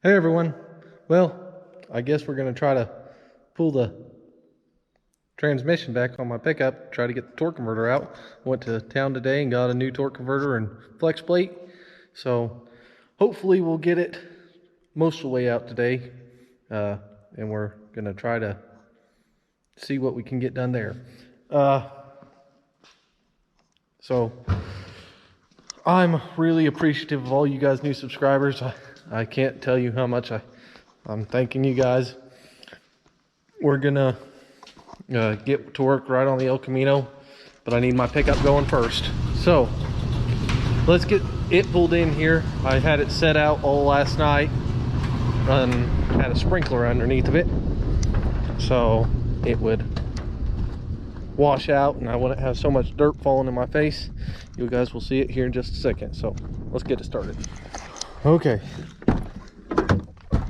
Hey everyone. Well, I guess we're going to try to pull the transmission back on my pickup, try to get the torque converter out. Went to town today and got a new torque converter and flex plate. So hopefully we'll get it most of the way out today. And we're going to try to see what we can get done there. So I'm really appreciative of all you guys new subscribers. I can't tell you how much I'm thanking you guys. We're gonna get to work right on the Elcamino, but I need my pickup going first. So let's get it pulled in here. I had it set out all last night and had a sprinkler underneath of it, so it would wash out and I wouldn't have so much dirt falling in my face. You guys will see it here in just a second. So let's get it started. Okay,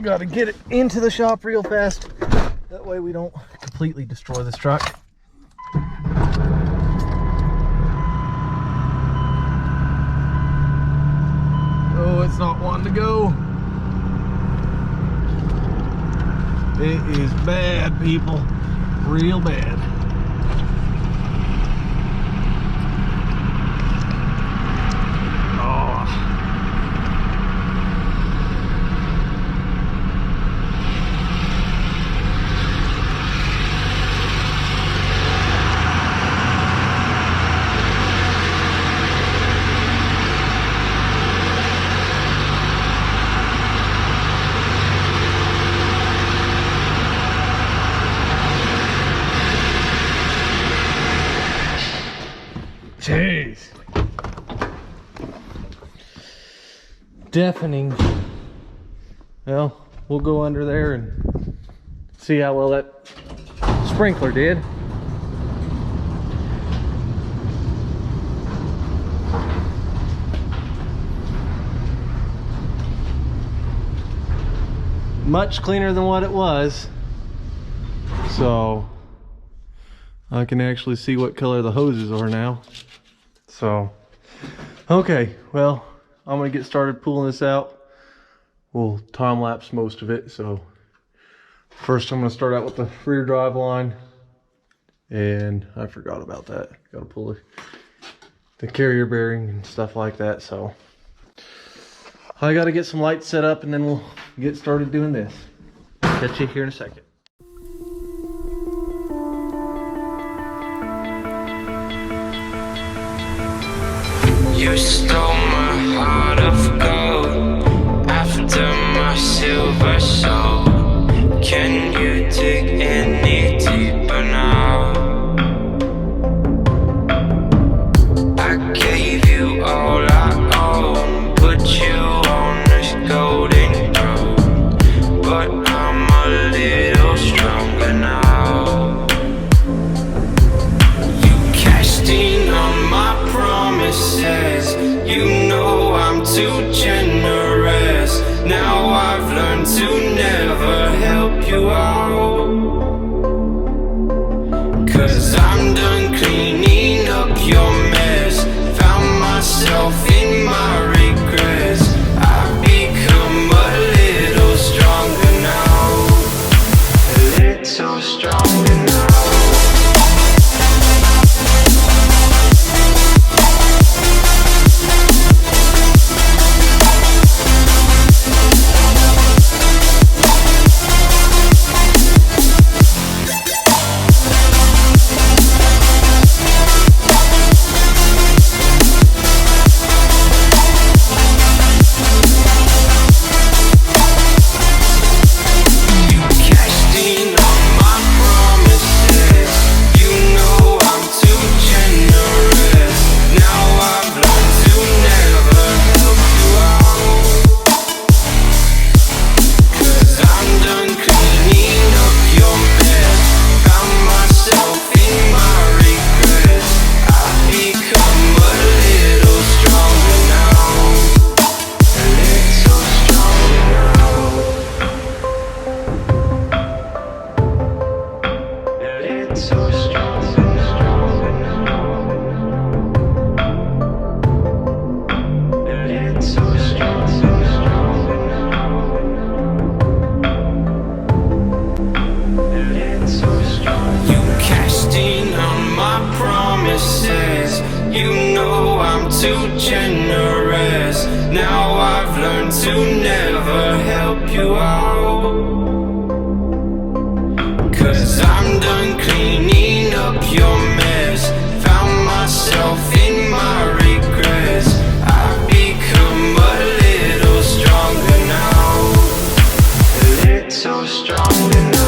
got to get it into the shop real fast. That way we don't completely destroy this truck. Oh, it's not wanting to go. It is bad, people. Real bad. Jeez. Deafening. Well, we'll go under there and see how well that sprinkler did. Much cleaner than what it was. So I can actually see what color the hoses are now. So, okay, well, I'm gonna get started pulling this out. We'll time lapse most of it. So first I'm gonna start out with the rear drive line, and I forgot about that. Gotta pull the carrier bearing and stuff like that. So I gotta get some lights set up and then we'll get started doing this. Catch you here in a second. You stole my heart of gold after my silver soul. Can you dig any deeper now? I gave you all I own, put you on this golden throne, but I'm a little stronger now. You cashed in on my promises. You know I'm too generous. Now I've learned to never help you out, 'cause I'm done cleaning up your mess. Found myself in my regrets. I've become a little stronger now. A little stronger now. too generous. Now I've learned to never help you out. 'Cause I'm done cleaning up your mess. Found myself in my regrets. I've become a little stronger now. A little stronger now.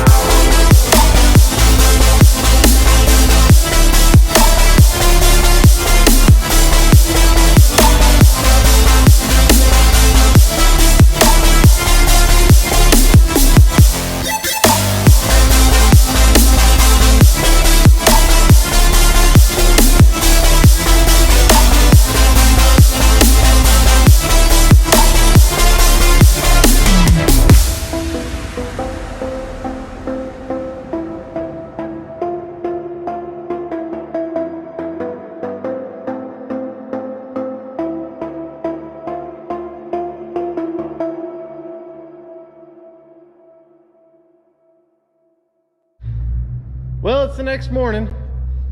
Well, it's the next morning,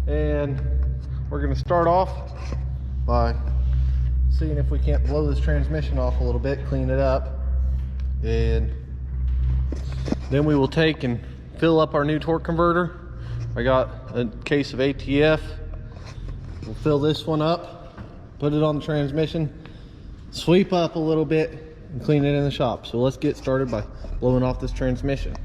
and we're gonna start off by seeing if we can't blow this transmission off a little bit, clean it up, and then we will take and fill up our new torque converter. I got a case of ATF. We'll fill this one up, put it on the transmission, sweep up a little bit, and clean it in the shop. So let's get started by blowing off this transmission.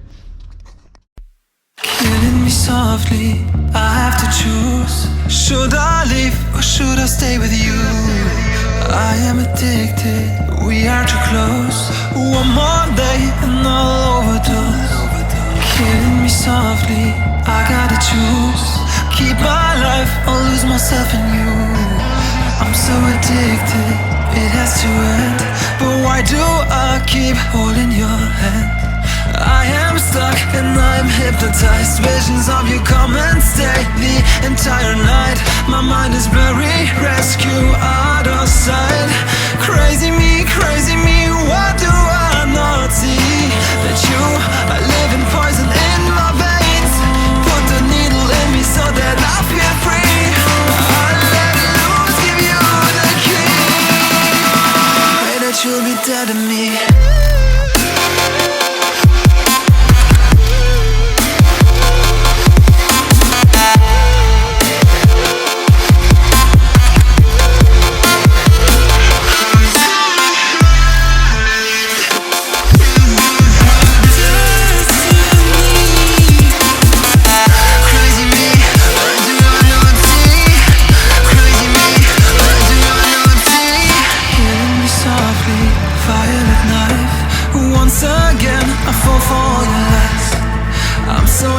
Killing me softly, I have to choose. Should I leave or should I stay with you? I am addicted, we are too close. One more day and I'll overdose. Killing me softly, I gotta choose. Keep my life or lose myself in you. I'm so addicted, it has to end. But why do I keep holding your hand? I am stuck and I'm hypnotized. Visions of you come and stay the entire night. My mind is blurry, rescue out of sight. Crazy me, what do I not see? That you are living poison in my veins. Put the needle in me so that I feel free. I let loose, give you the key. Pray that you'll be dead to me.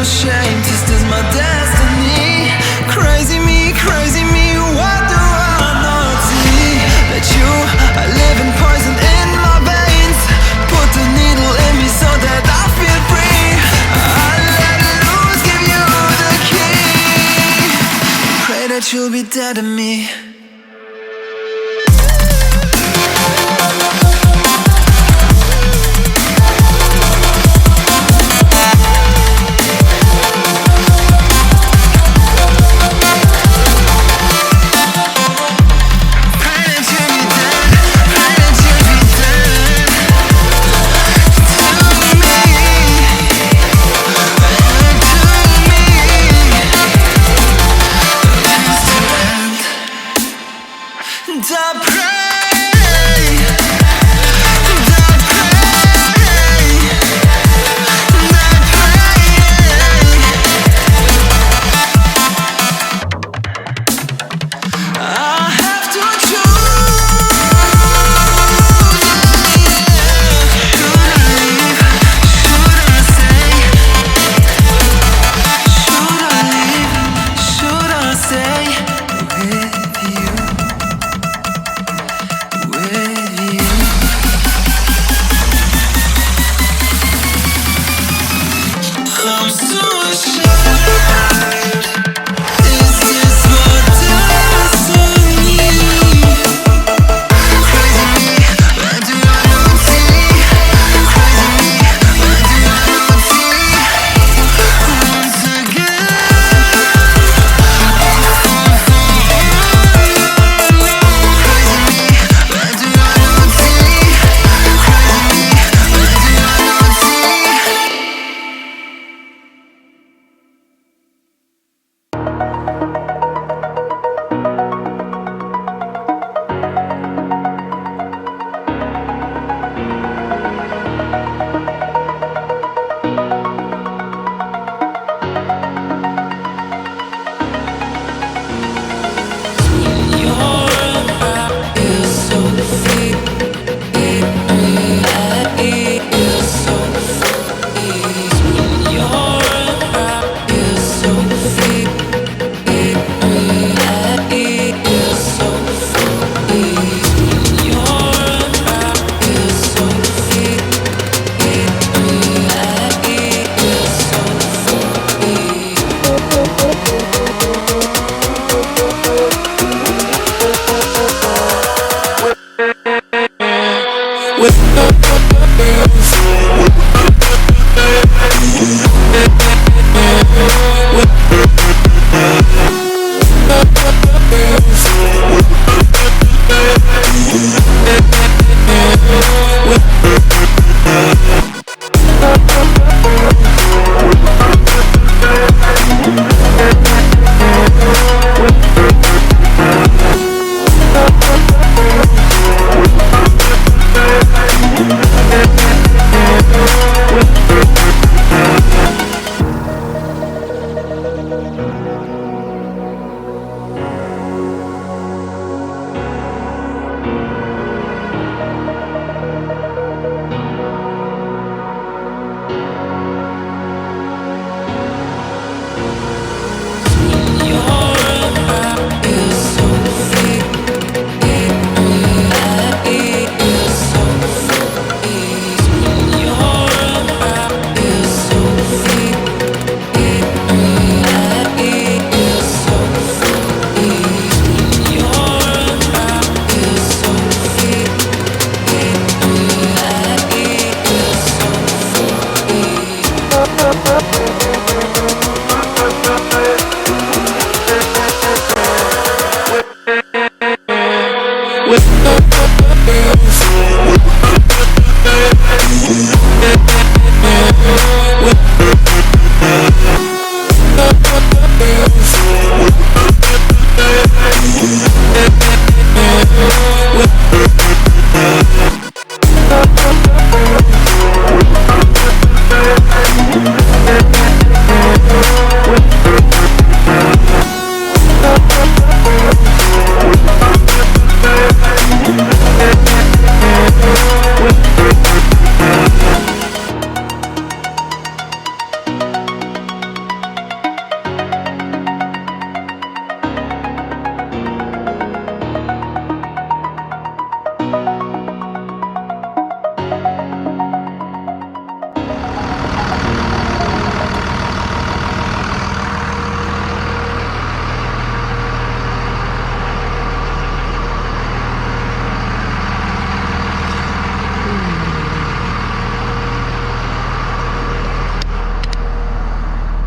Ashamed, this is my destiny. Crazy me, what do I not see? That you are living poison in my veins. Put the needle in me so that I feel free. I let loose, give you the key. Pray that you'll be dead to me.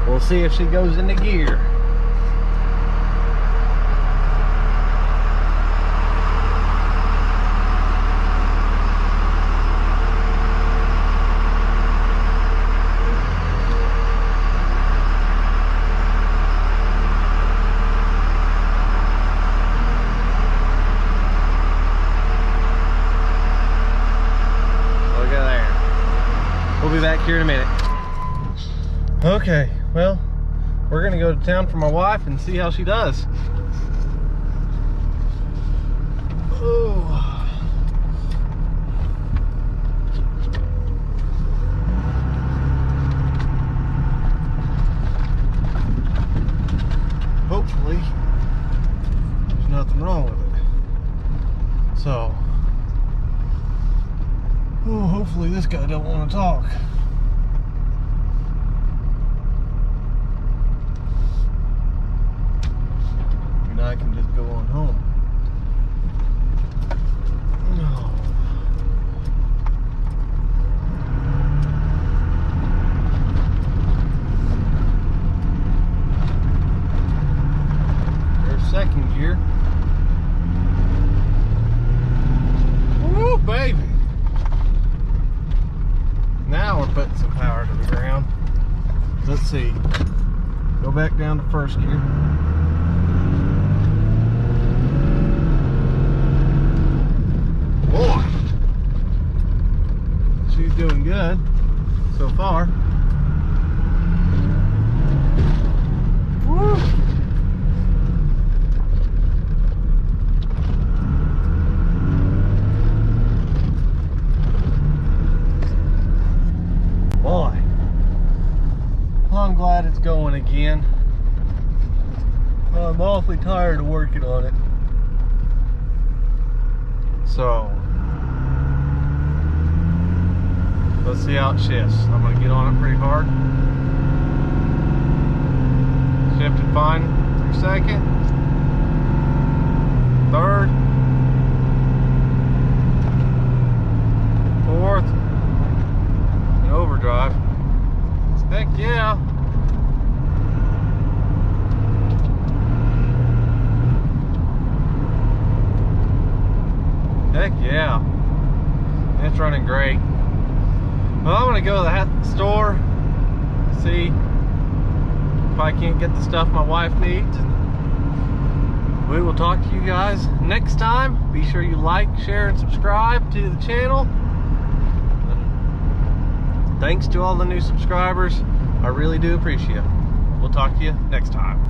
We'll see if she goes into gear. Look at there. We'll be back here in a minute. Okay, well, we're gonna go to town for my wife and see how she does. Oh. Hopefully, there's nothing wrong with it. So, oh, hopefully this guy don't want to talk. I can just go on home. No. There's second gear. Woo, baby. Now we're putting some power to the ground. Let's see. Go back down to first gear. Boy, she's doing good so far. Woo. Boy, well, I'm glad it's going again. I'm awfully tired of working on it. So, let's see how it shifts. I'm going to get on it pretty hard. Shifted fine through second, third, fourth, and overdrive. Heck yeah. Heck yeah. It's running great. Well, I'm gonna go to the store, see if I can't get the stuff my wife needs. We will talk to you guys next time. Be sure you like, share, and subscribe to the channel. And thanks to all the new subscribers. I really do appreciate it. We'll talk to you next time.